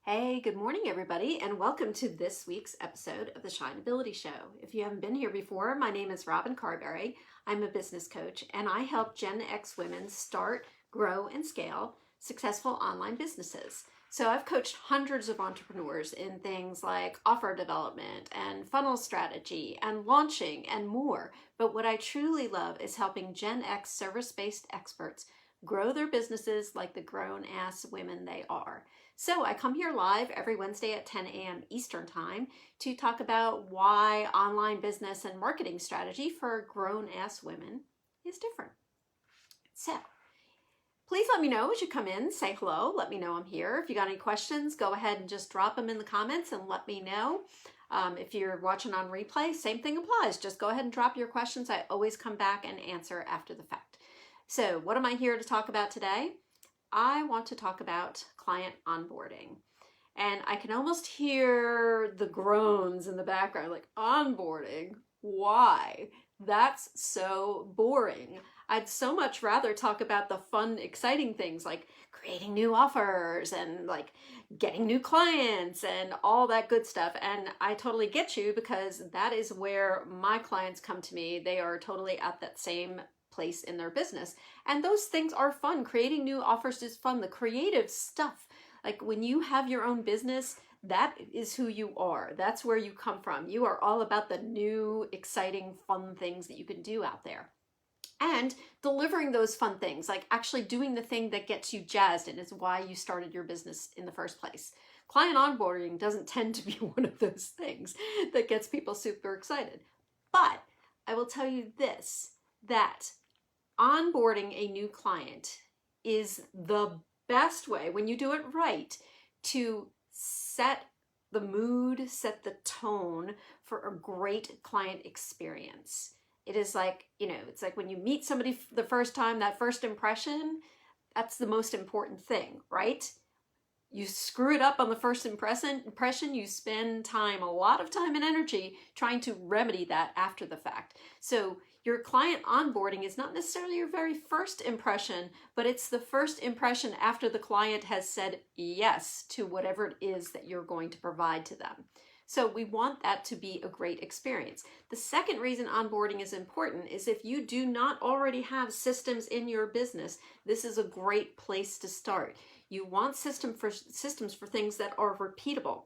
Hey, good morning, everybody, and welcome to this week's episode of the Shineability Show. If you haven't been here before, my name is Robin Carberry. I'm a business coach, and I help Gen X women start, grow, and scale successful online businesses. So I've coached hundreds of entrepreneurs in things like offer development and funnel strategy and launching and more. But what I truly love is helping Gen X service-based experts grow their businesses like the grown-ass women they are. So I come here live every Wednesday at 10 a.m. Eastern Time to talk about why online business and marketing strategy for grown-ass women is different. So please let me know as you come in, say hello, let me know I'm here. If you got any questions, go ahead and just drop them in the comments and let me know. If you're watching on replay, same thing applies. Just go ahead and drop your questions. I always come back and answer after the fact. So what am I here to talk about today? I want to talk about client onboarding. And I can almost hear the groans in the background, like, onboarding? Why? That's so boring. I'd so much rather talk about the fun, exciting things like creating new offers and like getting new clients and all that good stuff. And I totally get you because that is where my clients come to me. They are totally at that same place in their business. And those things are fun. Creating new offers is fun. The creative stuff, like when you have your own business, that is who you are. That's where you come from. You are all about the new, exciting, fun things that you can do out there. And delivering those fun things, like actually doing the thing that gets you jazzed and is why you started your business in the first place. Client onboarding doesn't tend to be one of those things that gets people super excited. But I will tell you this, that onboarding a new client is the best way, when you do it right, to set the mood, set the tone for a great client experience. It is like, it's like when you meet somebody the first time, that first impression, that's the most important thing, right? You screw it up on the first impression, you spend time, a lot of time and energy trying to remedy that after the fact. So your client onboarding is not necessarily your very first impression, but it's the first impression after the client has said yes to whatever it is that you're going to provide to them. So we want that to be a great experience. The second reason onboarding is important is if you do not already have systems in your business, this is a great place to start. You want systems for things that are repeatable,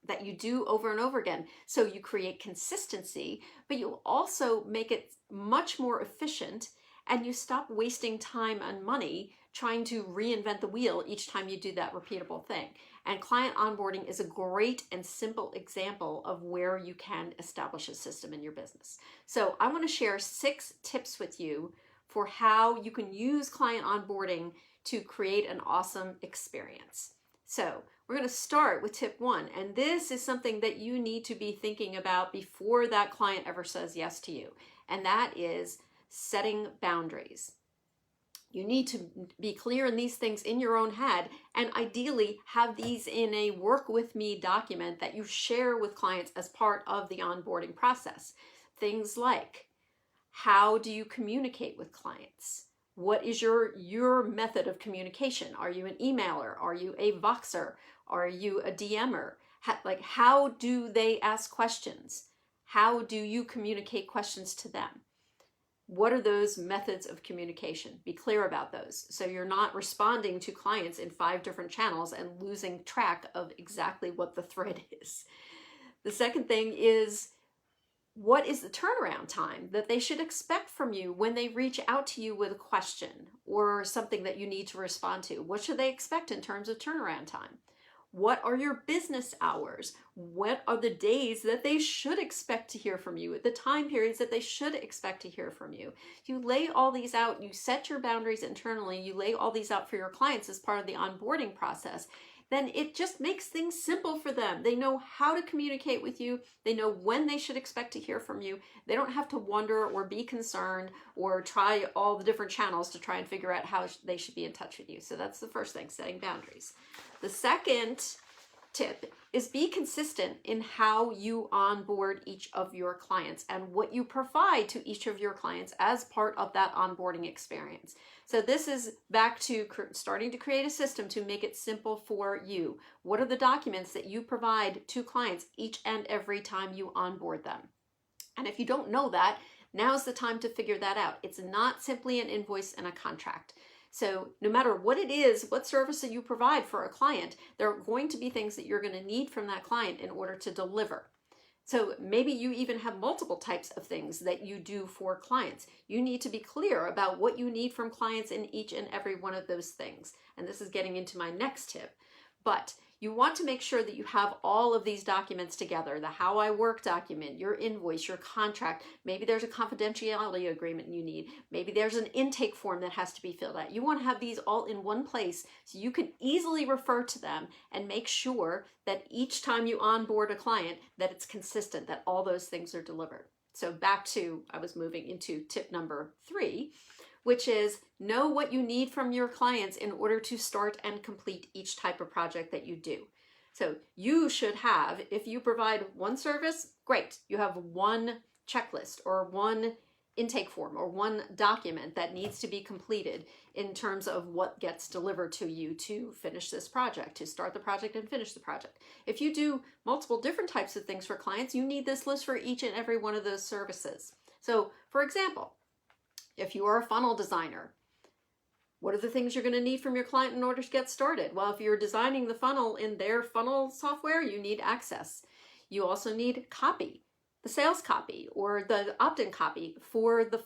that you do over and over again. So you create consistency, but you also make it much more efficient and you stop wasting time and money trying to reinvent the wheel each time you do that repeatable thing. And client onboarding is a great and simple example of where you can establish a system in your business. So I want to share 6 tips with you for how you can use client onboarding to create an awesome experience. So we're going to start with tip 1, and this is something that you need to be thinking about before that client ever says yes to you, and that is setting boundaries. You need to be clear in these things in your own head, and ideally have these in a work with me document that you share with clients as part of the onboarding process. Things like, how do you communicate with clients? What is your method of communication? Are you an emailer? Are you a Voxer? Are you a DMer? How do they ask questions? How do you communicate questions to them? What are those methods of communication? Be clear about those. So you're not responding to clients in 5 different channels and losing track of exactly what the thread is. The second thing is, what is the turnaround time that they should expect from you when they reach out to you with a question or something that you need to respond to? What should they expect in terms of turnaround time? What are your business hours? What are the days that they should expect to hear from you? The time periods that they should expect to hear from you? You lay all these out, you set your boundaries internally, you lay all these out for your clients as part of the onboarding process. Then it just makes things simple for them. They know how to communicate with you. They know when they should expect to hear from you. They don't have to wonder or be concerned or try all the different channels to try and figure out how they should be in touch with you. So that's the first thing, setting boundaries. The second tip is be consistent in how you onboard each of your clients and what you provide to each of your clients as part of that onboarding experience. So this is back to starting to create a system to make it simple for you. What are the documents that you provide to clients each and every time you onboard them? And if you don't know that, now's the time to figure that out. It's not simply an invoice and a contract. So no matter what it is, what service that you provide for a client, there are going to be things that you're going to need from that client in order to deliver. So maybe you even have multiple types of things that you do for clients. You need to be clear about what you need from clients in each and every one of those things. And this is getting into my next tip. But you want to make sure that you have all of these documents together, the how I work document, your invoice, your contract. Maybe there's a confidentiality agreement you need. Maybe there's an intake form that has to be filled out. You want to have these all in one place so you can easily refer to them and make sure that each time you onboard a client that it's consistent, that all those things are delivered. So back to, I was moving into tip number 3, which is know what you need from your clients in order to start and complete each type of project that you do. So you should have, if you provide one service, great. You have one checklist or one intake form or one document that needs to be completed in terms of what gets delivered to you to finish this project, to start the project and finish the project. If you do multiple different types of things for clients, you need this list for each and every one of those services. So for example, if you are a funnel designer, what are the things you're going to need from your client in order to get started? Well, if you're designing the funnel in their funnel software, you need access. You also need copy, the sales copy or the opt-in copy for the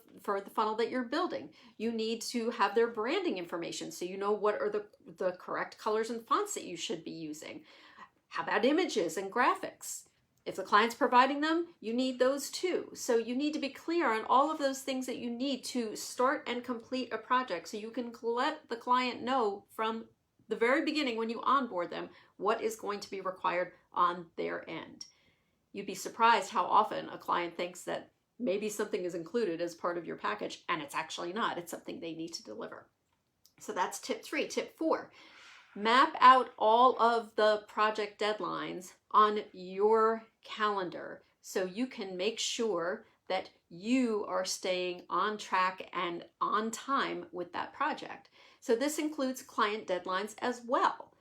funnel that you're building. You need to have their branding information so you know what are the correct colors and fonts that you should be using. How about images and graphics? If the client's providing them, you need those too. So you need to be clear on all of those things that you need to start and complete a project so you can let the client know from the very beginning when you onboard them what is going to be required on their end. You'd be surprised how often a client thinks that maybe something is included as part of your package and it's actually not. It's something they need to deliver. So that's tip 3. Tip 4. Map out all of the project deadlines on your calendar so you can make sure that you are staying on track and on time with that project. So this includes client deadlines as well.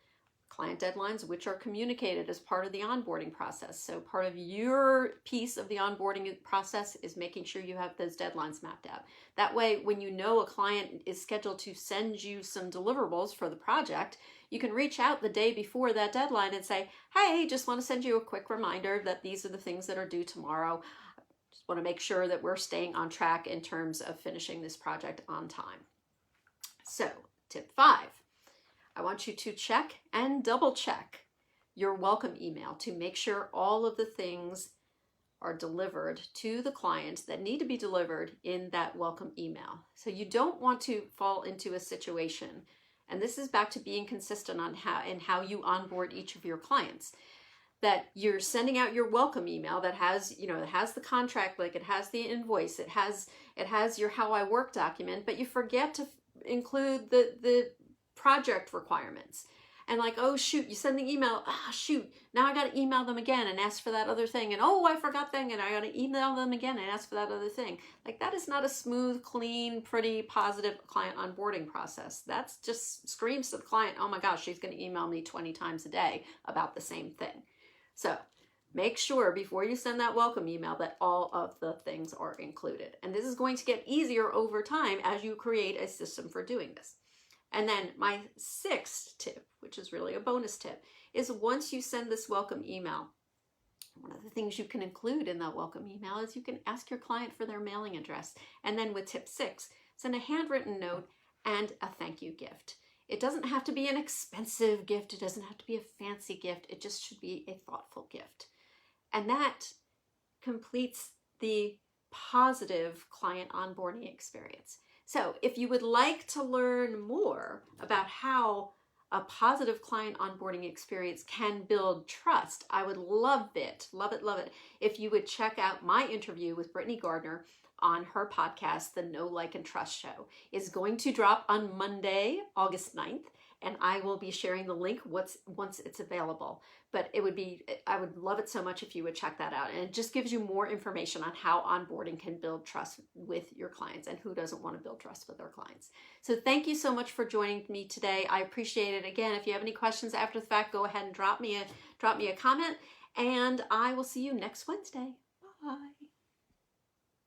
Client deadlines which are communicated as part of the onboarding process. So part of your piece of the onboarding process is making sure you have those deadlines mapped out. That way, when you know a client is scheduled to send you some deliverables for the project, you can reach out the day before that deadline and say, hey, just want to send you a quick reminder that these are the things that are due tomorrow. Just want to make sure that we're staying on track in terms of finishing this project on time. So, tip 5. I want you to check and double check your welcome email to make sure all of the things are delivered to the client that need to be delivered in that welcome email. So you don't want to fall into a situation, and this is back to being consistent on how you onboard each of your clients, that you're sending out your welcome email that has, it has the contract, like it has the invoice, it has your how I work document, but you forget to include the project requirements. And like, oh shoot, you send the email, shoot, now I got to email them again and ask for that other thing. And oh, I forgot thing, and I got to email them again and ask for that other thing. Like that is not a smooth, clean, pretty, positive client onboarding process. That's just screams to the client, oh my gosh, she's going to email me 20 times a day about the same thing. So make sure before you send that welcome email that all of the things are included. And this is going to get easier over time as you create a system for doing this. And then my 6th tip, which is really a bonus tip, is once you send this welcome email, one of the things you can include in that welcome email is you can ask your client for their mailing address. And then with tip 6, send a handwritten note and a thank you gift. It doesn't have to be an expensive gift. It doesn't have to be a fancy gift. It just should be a thoughtful gift. And that completes the positive client onboarding experience. So if you would like to learn more about how a positive client onboarding experience can build trust, I would love it, if you would check out my interview with Britney Gardner on her podcast, The Know, Like, and Trust Show. It's going to drop on Monday, August 9th, and I will be sharing the link once it's available. But I would love it so much if you would check that out. And it just gives you more information on how onboarding can build trust with your clients, and who doesn't want to build trust with their clients. So thank you so much for joining me today. I appreciate it. Again, if you have any questions after the fact, go ahead and drop me a comment, and I will see you next Wednesday. Bye.